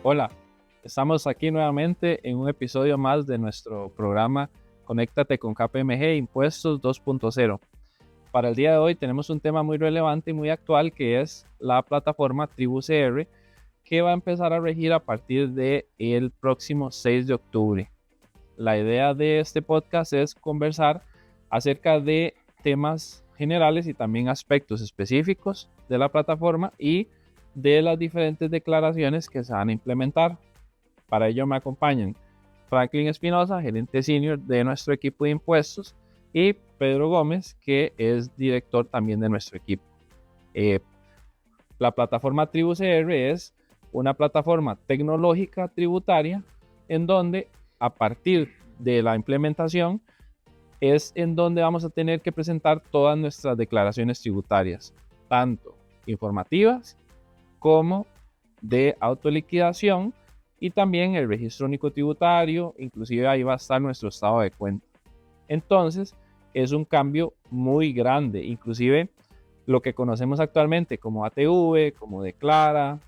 Hola, estamos aquí nuevamente en un episodio más de nuestro programa Conéctate con KPMG Impuestos 2.0. Para el día de hoy tenemos un tema muy relevante y muy actual, que es la plataforma TribuCR, que va a empezar a regir a partir del próximo 6 de octubre. La idea de este podcast es conversar acerca de temas generales y también aspectos específicos de la plataforma y de las diferentes declaraciones que se van a implementar. Para ello me acompañan Franklin Espinosa, gerente senior de nuestro equipo de impuestos, y Pedro Gómez, que es director también de nuestro equipo. La plataforma TribuCR es una plataforma tecnológica tributaria en donde, a partir de la implementación, es en donde vamos a tener que presentar todas nuestras declaraciones tributarias, tanto informativas como de autoliquidación, y también el registro único tributario. Inclusive ahí va a estar nuestro estado de cuenta. Entonces es un cambio muy grande. Inclusive lo que conocemos actualmente como ATV, como Declara,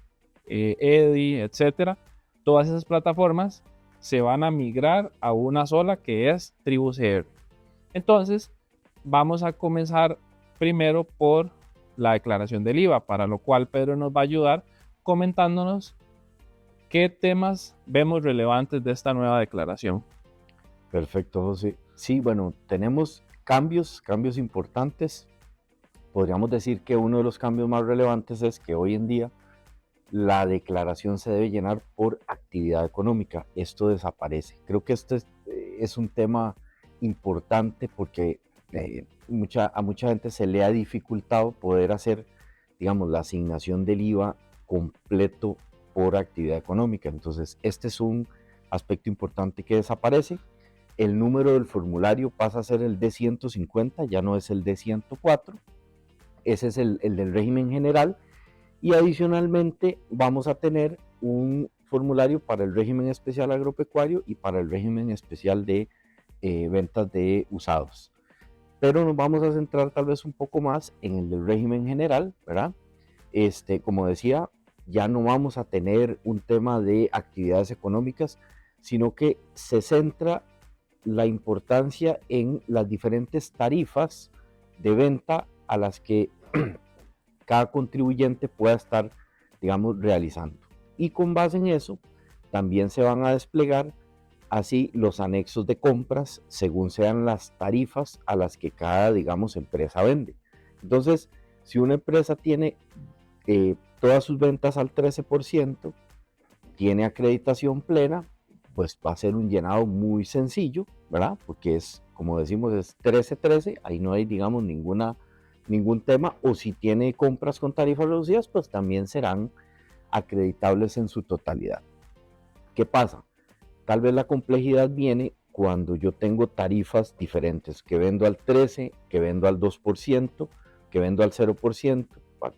EDI, etcétera, todas esas plataformas se van a migrar a una sola, que es TribuCR. Entonces vamos a comenzar primero por la declaración del IVA, para lo cual Pedro nos va a ayudar comentándonos qué temas vemos relevantes de esta nueva declaración. Perfecto, José. Sí, bueno, tenemos cambios importantes. Podríamos decir que uno de los cambios más relevantes es que hoy en día la declaración se debe llenar por actividad económica. Esto desaparece. Creo que este es un tema importante porque a mucha gente se le ha dificultado poder hacer, digamos, la asignación del IVA completo por actividad económica. Entonces, este es un aspecto importante que desaparece. El número del formulario pasa a ser el D150, ya no es el D104. Ese es el del régimen general. Y adicionalmente vamos a tener un formulario para el régimen especial agropecuario y para el régimen especial de ventas de usados. Pero nos vamos a centrar tal vez un poco más en el del régimen general, ¿verdad? Como decía, ya no vamos a tener un tema de actividades económicas, sino que se centra la importancia en las diferentes tarifas de venta a las que cada contribuyente pueda estar, digamos, realizando. Y con base en eso, también se van a desplegar así los anexos de compras según sean las tarifas a las que cada, digamos, empresa vende. Entonces, si una empresa tiene todas sus ventas al 13%, tiene acreditación plena, pues va a ser un llenado muy sencillo, ¿verdad? Porque es, como decimos, es 13-13, ahí no hay, digamos, ningún tema. O si tiene compras con tarifas reducidas, pues también serán acreditables en su totalidad. ¿Qué pasa? Tal vez la complejidad viene cuando yo tengo tarifas diferentes, que vendo al 13%, que vendo al 2%, que vendo al 0%,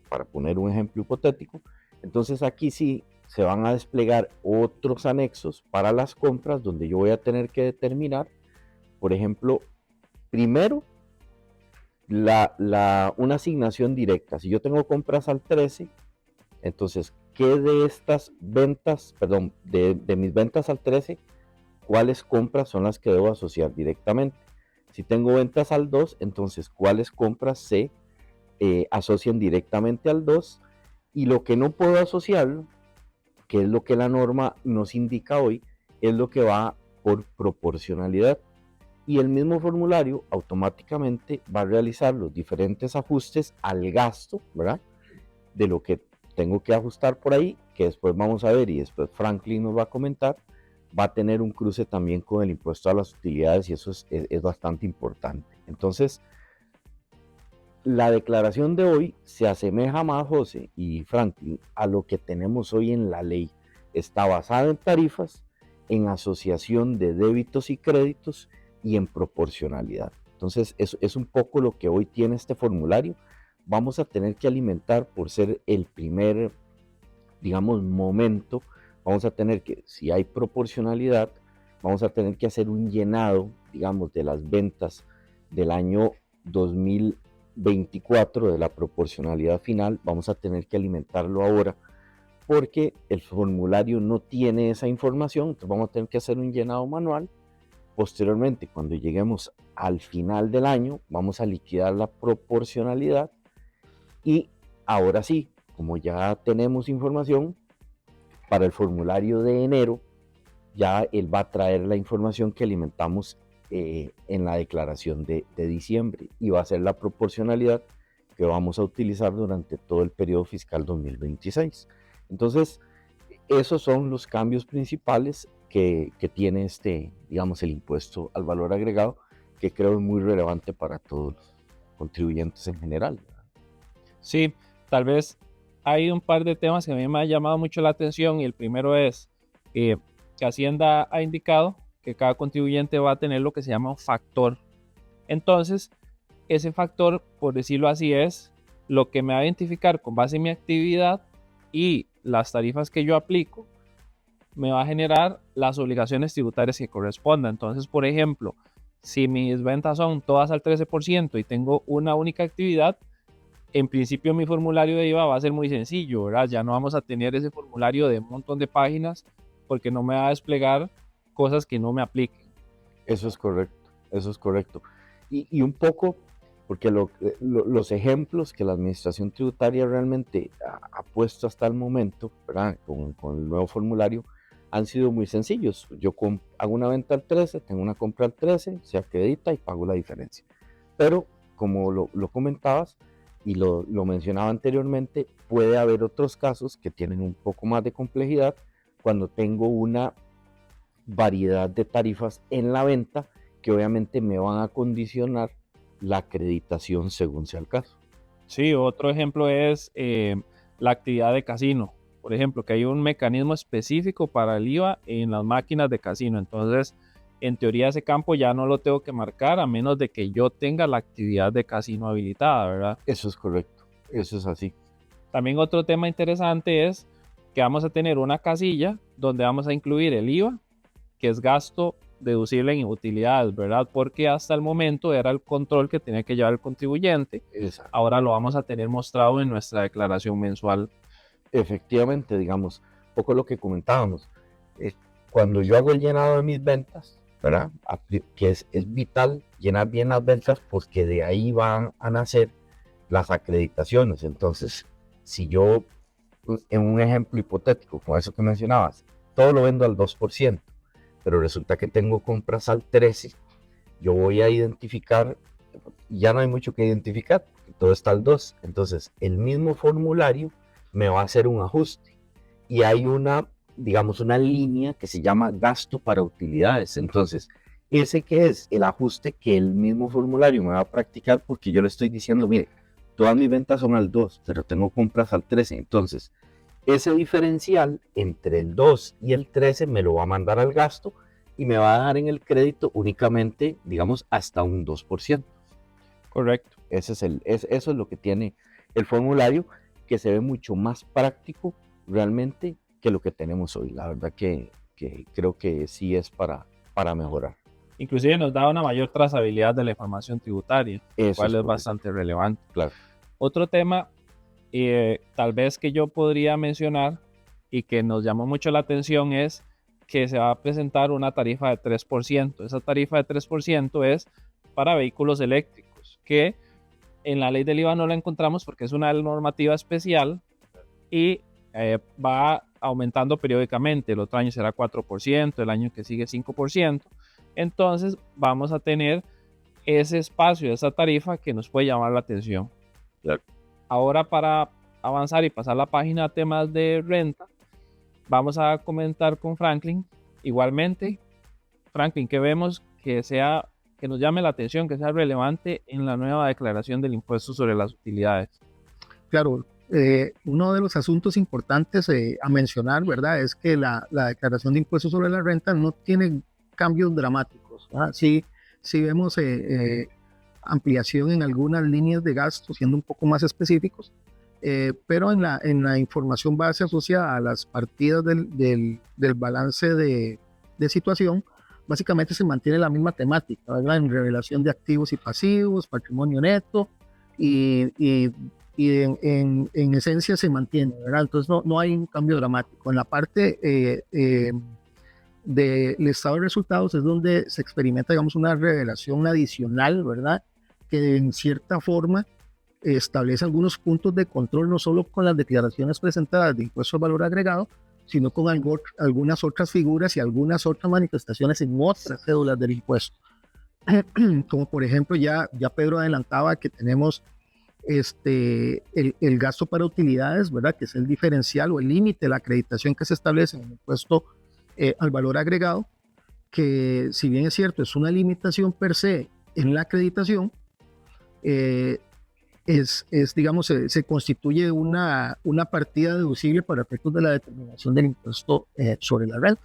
para poner un ejemplo hipotético. Entonces aquí sí se van a desplegar otros anexos para las compras donde yo voy a tener que determinar, por ejemplo, primero, una asignación directa. Si yo tengo compras al 13, entonces, ¿qué de estas ventas, perdón, de mis ventas al 13, cuáles compras son las que debo asociar directamente? Si tengo ventas al 2, entonces, ¿cuáles compras se asocian directamente al 2? Y lo que no puedo asociar, que es lo que la norma nos indica hoy, es lo que va por proporcionalidad. Y el mismo formulario automáticamente va a realizar los diferentes ajustes al gasto, ¿verdad? De lo que tengo que ajustar por ahí, que después vamos a ver y después Franklin nos va a comentar. Va a tener un cruce también con el impuesto a las utilidades y eso es bastante importante. Entonces, la declaración de hoy se asemeja más, José y Franklin, a lo que tenemos hoy en la ley. Está basada en tarifas, en asociación de débitos y créditos y en proporcionalidad. Entonces, es un poco lo que hoy tiene este formulario. Vamos a tener que alimentar, por ser el primer, digamos, momento, vamos a tener que, si hay proporcionalidad, vamos a tener que hacer un llenado, digamos, de las ventas del año 2024, de la proporcionalidad final. Vamos a tener que alimentarlo ahora porque el formulario no tiene esa información, entonces vamos a tener que hacer un llenado manual. Posteriormente, cuando lleguemos al final del año, vamos a liquidar la proporcionalidad y ahora sí, como ya tenemos información, para el formulario de enero, ya él va a traer la información que alimentamos en la declaración de diciembre y va a ser la proporcionalidad que vamos a utilizar durante todo el periodo fiscal 2026. Entonces, esos son los cambios principales que tiene digamos, el impuesto al valor agregado, que creo es muy relevante para todos los contribuyentes en general. Sí, tal vez hay un par de temas que a mí me ha llamado mucho la atención y el primero es que Hacienda ha indicado que cada contribuyente va a tener lo que se llama un factor. Entonces, ese factor, por decirlo así, es lo que me va a identificar con base en mi actividad y las tarifas que yo aplico, me va a generar las obligaciones tributarias que correspondan. Entonces, por ejemplo, si mis ventas son todas al 13% y tengo una única actividad, en principio mi formulario de IVA va a ser muy sencillo, ¿verdad? Ya no vamos a tener ese formulario de un montón de páginas porque no me va a desplegar cosas que no me apliquen. Eso es correcto, eso es correcto. Y un poco, porque los ejemplos que la Administración Tributaria realmente ha puesto hasta el momento, ¿verdad? Con el nuevo formulario, han sido muy sencillos. Yo hago una venta al 13, tengo una compra al 13, se acredita y pago la diferencia. Pero, como lo comentabas y lo mencionaba anteriormente, puede haber otros casos que tienen un poco más de complejidad cuando tengo una variedad de tarifas en la venta que obviamente me van a condicionar la acreditación según sea el caso. Sí, otro ejemplo es la actividad de casino. Por ejemplo, que hay un mecanismo específico para el IVA en las máquinas de casino. Entonces, en teoría ese campo ya no lo tengo que marcar a menos de que yo tenga la actividad de casino habilitada, ¿verdad? Eso es correcto, eso es así. También otro tema interesante es que vamos a tener una casilla donde vamos a incluir el IVA, que es gasto deducible en utilidades, ¿verdad? Porque hasta el momento era el control que tenía que llevar el contribuyente. Exacto. Ahora lo vamos a tener mostrado en nuestra declaración mensual. Efectivamente, digamos, poco lo que comentábamos. Cuando yo hago el llenado de mis ventas, ¿verdad? Que es vital llenar bien las ventas porque de ahí van a nacer las acreditaciones. Entonces, si yo, en un ejemplo hipotético, con eso que mencionabas, todo lo vendo al 2%, pero resulta que tengo compras al 13%, yo voy a identificar, ya no hay mucho que identificar, todo está al 2%. Entonces, el mismo formulario me va a hacer un ajuste. Y hay digamos, una línea que se llama gasto para utilidades. Entonces, ese que es el ajuste que el mismo formulario me va a practicar porque yo le estoy diciendo, mire, todas mis ventas son al 2, pero tengo compras al 13. Entonces, ese diferencial entre el 2 y el 13 me lo va a mandar al gasto y me va a dar en el crédito únicamente, digamos, hasta un 2%. Correcto. Eso es lo que tiene el formulario, que se ve mucho más práctico realmente que lo que tenemos hoy. La verdad que creo que sí es para mejorar. Inclusive nos da una mayor trazabilidad de la información tributaria, lo cual es bastante relevante. Claro. Otro tema tal vez que yo podría mencionar y que nos llamó mucho la atención es que se va a presentar una tarifa de 3%. Esa tarifa de 3% es para vehículos eléctricos, que en la ley del IVA no la encontramos porque es una normativa especial y va aumentando periódicamente. El otro año será 4%, el año que sigue 5%. Entonces vamos a tener ese espacio, esa tarifa que nos puede llamar la atención. Claro. Ahora, para avanzar y pasar la página a temas de renta, vamos a comentar con Franklin. Igualmente, Franklin, ¿qué vemos que nos llame la atención, que sea relevante en la nueva declaración del impuesto sobre las utilidades? Claro, uno de los asuntos importantes a mencionar, ¿verdad?, es que la declaración de impuestos sobre la renta no tiene cambios dramáticos, ¿verdad? Sí vemos ampliación en algunas líneas de gasto, siendo un poco más específicos, pero en la información base asociada a las partidas del balance de situación, básicamente se mantiene la misma temática, ¿verdad?, en revelación de activos y pasivos, patrimonio neto y en esencia se mantiene, ¿verdad? Entonces no hay un cambio dramático. En la parte del estado de resultados es donde se experimenta, digamos, una revelación adicional, ¿verdad? Que en cierta forma establece algunos puntos de control, no solo con las declaraciones presentadas de impuesto al valor agregado, sino con algunas otras figuras y algunas otras manifestaciones en otras cédulas del impuesto. Como por ejemplo, ya Pedro adelantaba que tenemos el gasto para utilidades, ¿verdad? Que es el diferencial o el límite de la acreditación que se establece en el impuesto al valor agregado, que si bien es cierto, es una limitación per se en la acreditación, digamos, se constituye una partida deducible para efectos de la determinación del impuesto sobre la renta.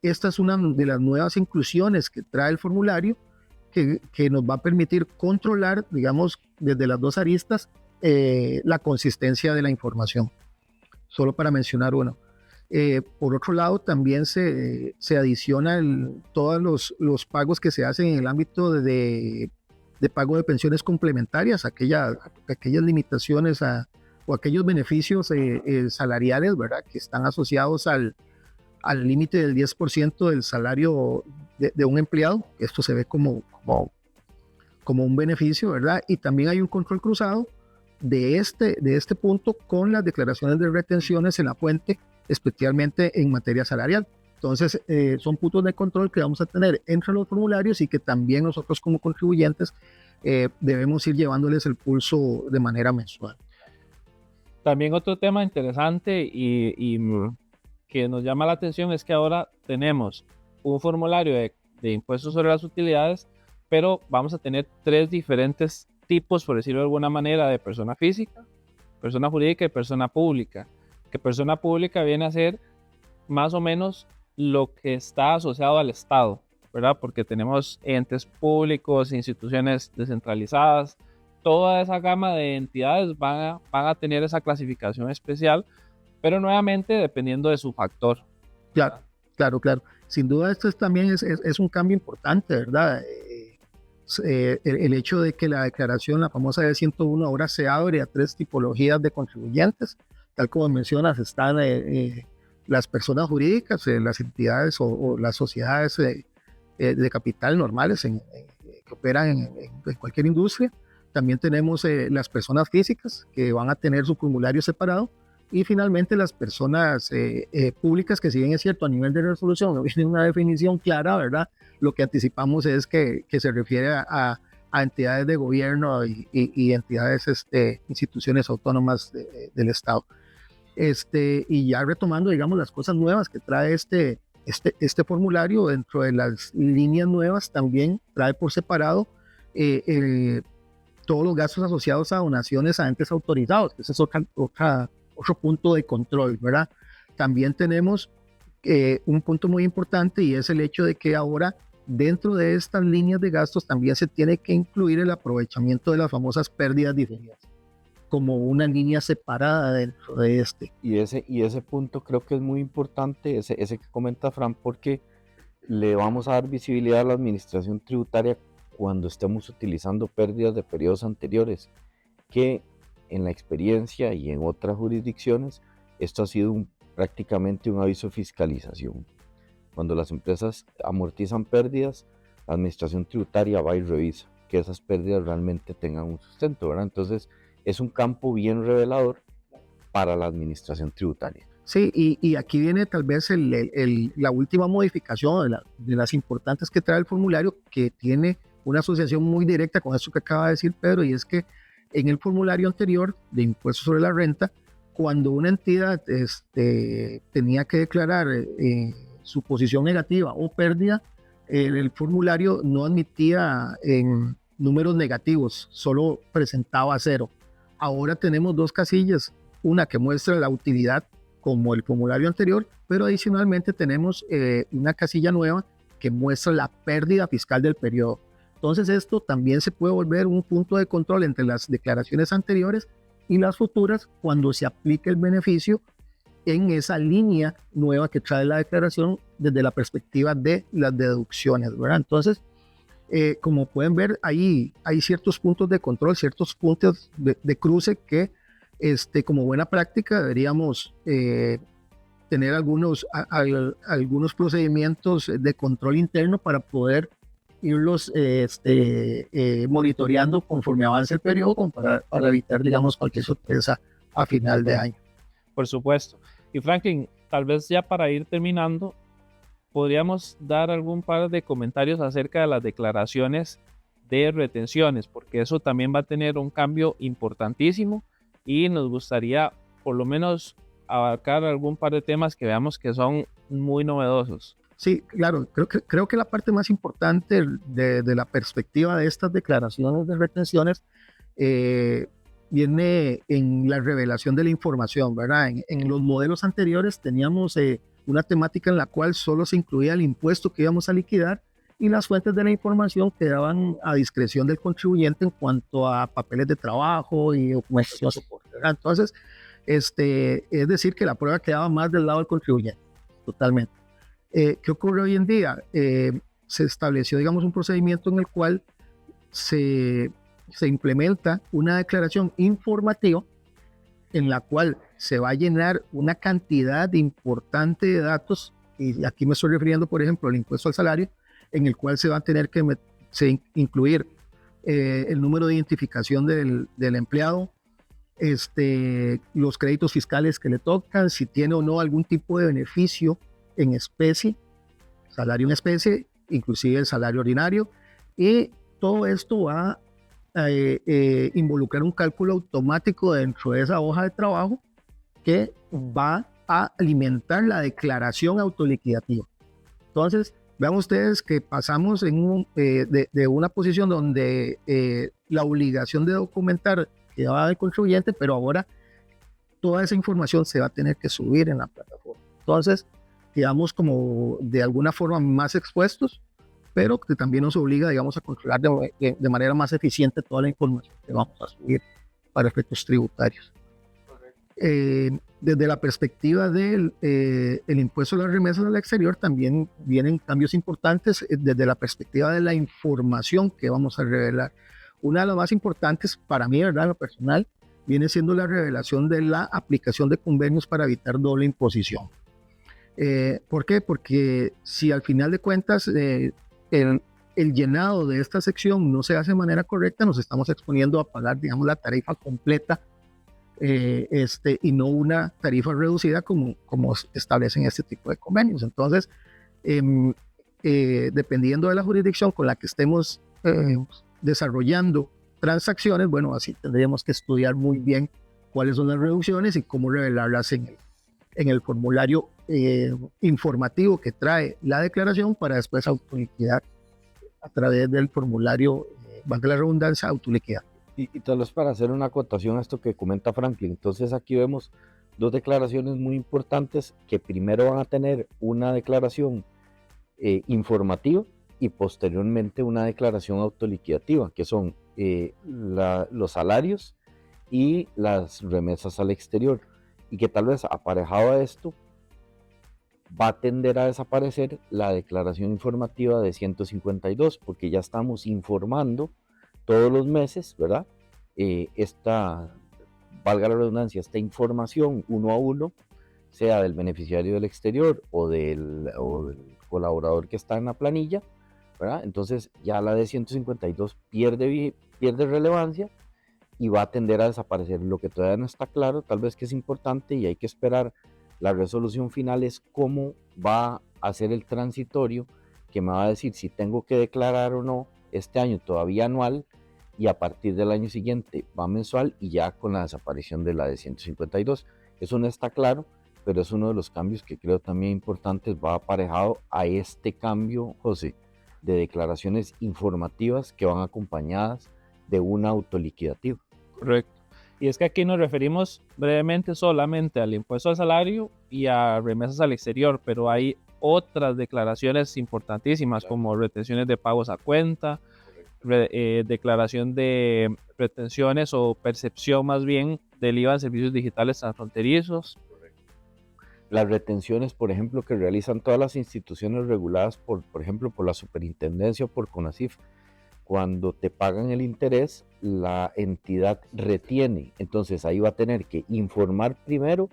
Esta es una de las nuevas inclusiones que trae el formulario que nos va a permitir controlar, digamos, desde las dos aristas, la consistencia de la información. Solo para mencionar uno. Por otro lado, también se adiciona todos los pagos que se hacen en el ámbito de pago de pensiones complementarias, aquellas limitaciones o aquellos beneficios salariales, ¿verdad? Que están asociados al límite del 10% del salario de un empleado. Esto se ve como un beneficio, ¿verdad? Y también hay un control cruzado de este punto con las declaraciones de retenciones en la fuente, especialmente en materia salarial. Entonces, son puntos de control que vamos a tener entre los formularios y que también nosotros como contribuyentes debemos ir llevándoles el pulso de manera mensual. También otro tema interesante y que nos llama la atención es que ahora tenemos un formulario de impuestos sobre las utilidades, pero vamos a tener 3 diferentes tipos, por decirlo de alguna manera, de persona física, persona jurídica y persona pública. Que persona pública viene a ser más o menos lo que está asociado al Estado, ¿verdad? Porque tenemos entes públicos, instituciones descentralizadas, toda esa gama de entidades van a tener esa clasificación especial, pero nuevamente dependiendo de su factor. Claro. Sin duda esto también es un cambio importante, ¿verdad? El hecho de que la declaración, la famosa D101, ahora se abre a 3 tipologías de contribuyentes. Tal como mencionas, están las personas jurídicas, las entidades o las sociedades de capital normales que operan en cualquier industria. También tenemos las personas físicas que van a tener su formulario separado. Y finalmente las personas públicas, que si bien es cierto a nivel de resolución no viene una definición clara, ¿verdad? Lo que anticipamos es que se refiere a entidades de gobierno y entidades, instituciones autónomas del Estado. Y ya retomando, digamos, las cosas nuevas que trae este formulario, dentro de las líneas nuevas también trae por separado todos los gastos asociados a donaciones a entes autorizados. Ese es otro punto de control, ¿verdad? También tenemos un punto muy importante, y es el hecho de que ahora dentro de estas líneas de gastos también se tiene que incluir el aprovechamiento de las famosas pérdidas diferidas como una línea separada dentro de Y ese punto creo que es muy importante, ese que comenta Fran, porque le vamos a dar visibilidad a la administración tributaria cuando estemos utilizando pérdidas de periodos anteriores, que en la experiencia y en otras jurisdicciones esto ha sido prácticamente un aviso de fiscalización. Cuando las empresas amortizan pérdidas, la administración tributaria va y revisa que esas pérdidas realmente tengan un sustento, ¿verdad? Entonces es un campo bien revelador para la administración tributaria. Sí, y aquí viene tal vez la última modificación de las importantes que trae el formulario, que tiene una asociación muy directa con esto que acaba de decir Pedro, y es que en el formulario anterior de impuestos sobre la renta, cuando una entidad tenía que declarar su posición negativa o pérdida, el formulario no admitía en números negativos, solo presentaba 0. Ahora tenemos 2 casillas, una que muestra la utilidad como el formulario anterior, pero adicionalmente tenemos una casilla nueva que muestra la pérdida fiscal del periodo. Entonces esto también se puede volver un punto de control entre las declaraciones anteriores y las futuras cuando se aplique el beneficio en esa línea nueva que trae la declaración desde la perspectiva de las deducciones, ¿verdad? Entonces, Como pueden ver, ahí hay ciertos puntos de control, ciertos puntos de cruce que como buena práctica deberíamos tener algunos procedimientos de control interno para poder irlos monitoreando conforme avance el periodo para evitar, digamos, cualquier sorpresa a final de año. Por supuesto. Y Franklin, tal vez ya para ir terminando, podríamos dar algún par de comentarios acerca de las declaraciones de retenciones, porque eso también va a tener un cambio importantísimo y nos gustaría por lo menos abarcar algún par de temas que veamos que son muy novedosos. Sí, claro, creo que la parte más importante de la perspectiva de estas declaraciones de retenciones viene en la revelación de la información, ¿verdad? En los modelos anteriores teníamos una temática en la cual solo se incluía el impuesto que íbamos a liquidar y las fuentes de la información quedaban a discreción del contribuyente en cuanto a papeles de trabajo y documentación de soporte, ¿verdad? Entonces, es decir, que la prueba quedaba más del lado del contribuyente, totalmente. ¿Qué ocurre hoy en día? Se estableció, digamos, un procedimiento en el cual se implementa una declaración informativa en la cual se va a llenar una cantidad importante de datos, y aquí me estoy refiriendo, por ejemplo, al impuesto al salario, en el cual se va a tener que incluir el número de identificación del empleado, los créditos fiscales que le tocan, si tiene o no algún tipo de beneficio en especie, salario en especie, inclusive el salario ordinario, y todo esto va a involucrar un cálculo automático dentro de esa hoja de trabajo que va a alimentar la declaración autoliquidativa. Entonces, vean ustedes que pasamos de una posición donde la obligación de documentar quedaba del contribuyente, pero ahora toda esa información se va a tener que subir en la plataforma. Entonces, quedamos como de alguna forma más expuestos, pero que también nos obliga, digamos, a controlar de manera más eficiente toda la información que vamos a subir para efectos tributarios. Desde la perspectiva del el impuesto a las remesas al exterior, también vienen cambios importantes desde la perspectiva de la información que vamos a revelar. Una de las más importantes para mí, ¿verdad?, en lo personal, viene siendo la revelación de la aplicación de convenios para evitar doble imposición. ¿Por qué? Porque si al final de cuentas el llenado de esta sección no se hace de manera correcta, nos estamos exponiendo a pagar, digamos, la tarifa completa y no una tarifa reducida como establecen este tipo de convenios. Entonces, dependiendo de la jurisdicción con la que estemos desarrollando transacciones, bueno, así tendríamos que estudiar muy bien cuáles son las reducciones y cómo revelarlas en el formulario informativo que trae la declaración para después autoliquidar a través del formulario, valga la redundancia, autoliquidar. Y tal vez para hacer una acotación a esto que comenta Franklin, entonces aquí vemos dos declaraciones muy importantes que primero van a tener una declaración informativa y posteriormente una declaración autoliquidativa, que son los salarios y las remesas al exterior, y que tal vez aparejado a esto va a tender a desaparecer la declaración informativa de 152, porque ya estamos informando todos los meses, ¿verdad? Valga la redundancia, esta información uno a uno, sea del beneficiario del exterior o del colaborador que está en la planilla, ¿verdad? Entonces ya la de 152 pierde relevancia y va a tender a desaparecer. Lo que todavía no está claro, tal vez que es importante y hay que esperar la resolución final, es cómo va a ser el transitorio que me va a decir si tengo que declarar o no este año todavía anual, y a partir del año siguiente va mensual, y ya con la desaparición de la de 152. Eso no está claro, pero es uno de los cambios que creo también importantes, va aparejado a este cambio, José, de declaraciones informativas que van acompañadas de una autoliquidativa. Correcto. Y es que aquí nos referimos brevemente solamente al impuesto al salario y a remesas al exterior, pero hay otras declaraciones importantísimas, claro, como retenciones de pagos a cuenta, declaración de retenciones o percepción más bien del IVA en servicios digitales transfronterizos. Las retenciones, por ejemplo, que realizan todas las instituciones reguladas por ejemplo, por la Superintendencia o por CONACYF, cuando te pagan el interés, la entidad retiene. Entonces ahí va a tener que informar primero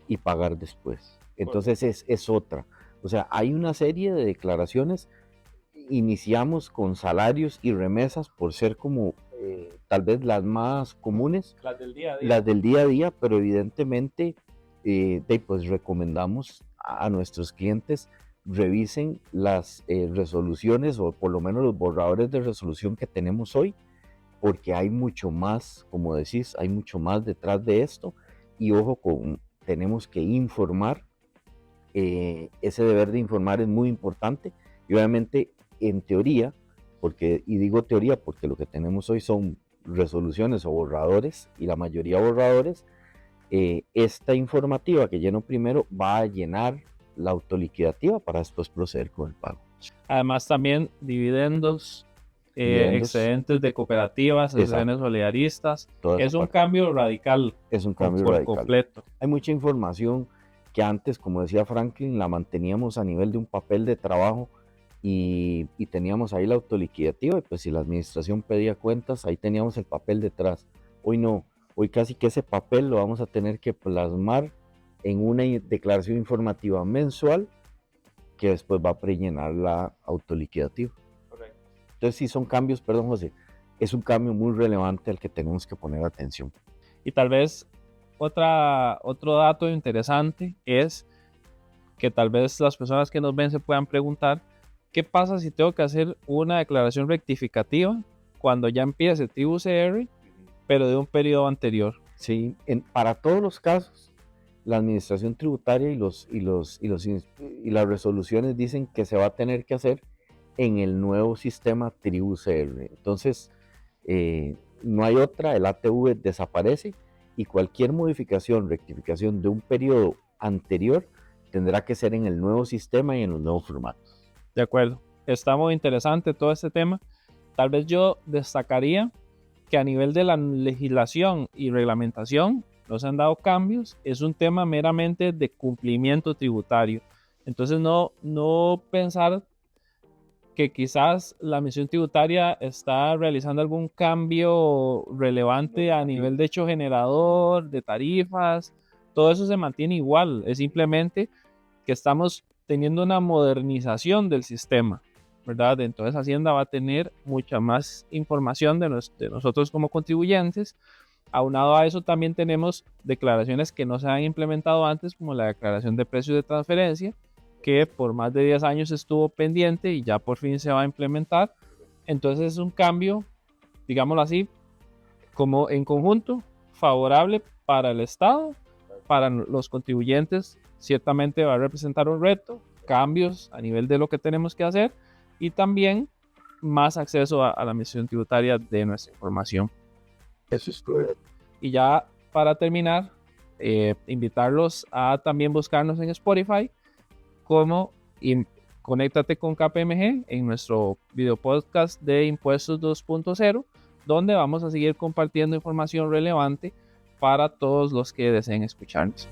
y pagar después. Entonces es otra. O sea, hay una serie de declaraciones. Iniciamos con salarios y remesas por ser como tal vez las más comunes, Las del día a día. las del día a día, pero evidentemente pues recomendamos a nuestros clientes revisen las resoluciones o por lo menos los borradores de resolución que tenemos hoy, porque hay mucho más, como decís, hay mucho más detrás de esto y ojo, tenemos que informar, ese deber de informar es muy importante y obviamente en teoría, y digo teoría porque lo que tenemos hoy son resoluciones o borradores y la mayoría borradores, esta informativa que lleno primero va a llenar la autoliquidativa para después proceder con el pago. Además también dividendos, excedentes de cooperativas, excedentes solidaristas. Es un cambio radical. Es un cambio por radical. Completo. Hay mucha información que antes, como decía Franklin, la manteníamos a nivel de un papel de trabajo y teníamos ahí la autoliquidativa y pues si la administración pedía cuentas, ahí teníamos el papel detrás. Hoy no, hoy casi que ese papel lo vamos a tener que plasmar en una declaración informativa mensual que después va a prellenar la autoliquidativa. Correcto. Entonces sí son cambios, perdón José, es un cambio muy relevante al que tenemos que poner atención. Y tal vez otro dato interesante es que tal vez las personas que nos ven se puedan preguntar, ¿qué pasa si tengo que hacer una declaración rectificativa cuando ya empiece TribuCR, pero de un periodo anterior? Sí, para todos los casos, la administración tributaria y las resoluciones dicen que se va a tener que hacer en el nuevo sistema TribuCR. Entonces, no hay otra, el ATV desaparece y cualquier modificación, rectificación de un periodo anterior tendrá que ser en el nuevo sistema y en los nuevos formatos. De acuerdo, está muy interesante todo este tema. Tal vez yo destacaría que a nivel de la legislación y reglamentación no se han dado cambios, es un tema meramente de cumplimiento tributario. Entonces no pensar que quizás la Administración Tributaria está realizando algún cambio relevante a nivel de hecho generador, de tarifas, todo eso se mantiene igual, es simplemente que estamos teniendo una modernización del sistema, ¿verdad? Entonces Hacienda va a tener mucha más información de nosotros como contribuyentes. Aunado a eso también tenemos declaraciones que no se han implementado antes, como la declaración de precios de transferencia, que por más de 10 años estuvo pendiente y ya por fin se va a implementar. Entonces es un cambio, digámoslo así, como en conjunto, favorable para el Estado, para los contribuyentes. Ciertamente va a representar un reto, cambios a nivel de lo que tenemos que hacer y también más acceso a la administración tributaria de nuestra información. Eso es correcto. Y ya para terminar, invitarlos a también buscarnos en Spotify como Conéctate con KPMG en nuestro video podcast de Impuestos 2.0, donde vamos a seguir compartiendo información relevante para todos los que deseen escucharnos.